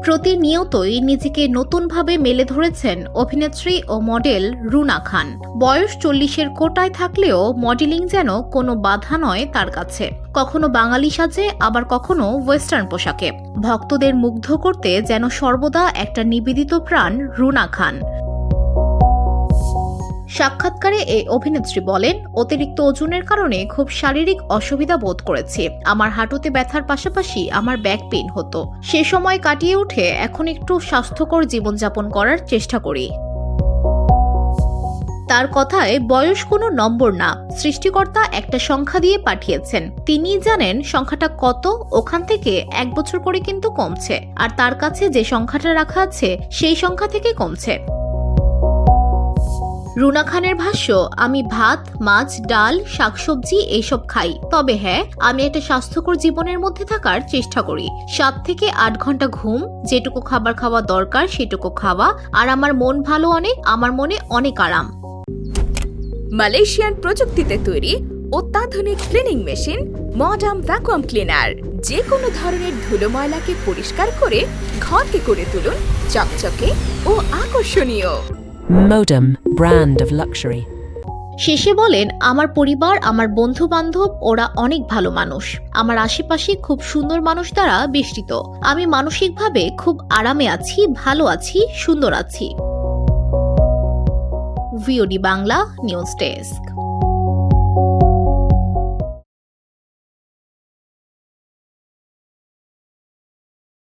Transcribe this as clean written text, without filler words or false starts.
প্রতিনিয়তই নিজেকে নতুনভাবে মেলে ধরেছেন অভিনেত্রী ও মডেল রুনা খান। বয়স 40-এর কোটায় থাকলেও মডেলিং যেন কোনো বাধা নয় তার কাছে। কখনো বাঙালি সাজে, আবার কখনো ওয়েস্টার্ন পোশাকে। ভক্তদের মুগ্ধ করতে যেন সর্বদা একটা নিবেদিত প্রাণ রুনা খান। সাক্ষাৎকারে এই অভিনেত্রী বলেন, অতিরিক্ত ওজনের কারণে খুব শারীরিক অসুবিধা বোধ করেছি। আমার হাঁটুতে ব্যথার পাশাপাশি আমার ব্যাক পেইন হতো। সে সময় কাটিয়ে উঠে এখন একটু স্বাস্থ্যকর জীবনযাপন করার চেষ্টা করি। তার কথায় বয়স কোনো নম্বর না, সৃষ্টিকর্তা একটা সংখ্যা দিয়ে পাঠিয়েছেন। তিনিই জানেন সংখ্যাটা কত। ওখান থেকে 1 বছর করে কিন্তু কমছে, আর তার কাছে যে সংখ্যাটা রাখা আছে সেই সংখ্যা থেকে কমছে। রুনা খানের ভাষ্য, আমি ভাত, মাছ, ডাল, শাকসবজি এইসব খাই। তবে হ্যাঁ, আমি একটা স্বাস্থ্যকর জীবনের মধ্যে থাকার চেষ্টা করি। 7 থেকে 8 ঘন্টা ঘুম, যেটুকু খাবার খাওয়া দরকার সেটুকু খাওয়া, আর আমার মন ভালো অনেক, আমার মনে অনেক আরাম। মালয়েশিয়ান প্রযুক্তিতে তৈরি অত্যাধুনিক cleaning machine modern vacuum cleaner যে কোনো ধরনের ধুলো ময়লাকে পরিষ্কার করে ঘরকে করে তুলুন চকচকে ও আকর্ষণীয়। Modem, brand of luxury. শেষে বলেন, আমার পরিবার, আমার বন্ধু বান্ধব, ওরা অনেক ভালো মানুষ। আমার আশেপাশে খুব সুন্দর মানুষ দ্বারা বেষ্টিত। আমি মানসিকভাবে খুব আরামে আছি, ভালো আছি, সুন্দর আছি। VOD Bangla news desk.